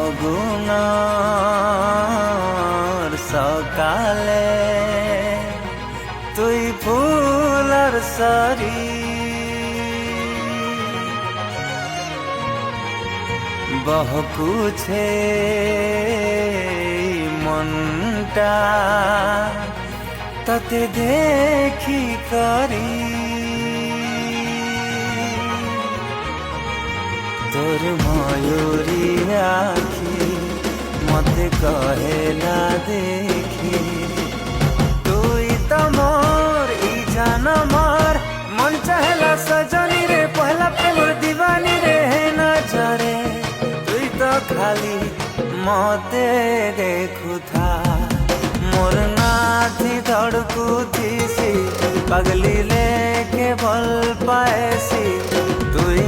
ফাগুনৰ সকালে তুই ফুলৰ সৰি বহকুছে মনটা ততে দেখি করি তোর ময়ূরী আখি মতে কহেলা দেখি তুই তো মোর ই জান মোর মন চাহেলা সজনী রে পহলা প্রেমর দিবানী রে নজরে তুই তো খালি মতে দেখুথা মোর নাথি ধড়কুথিসি পাগলি लेके भल पाएसी तुई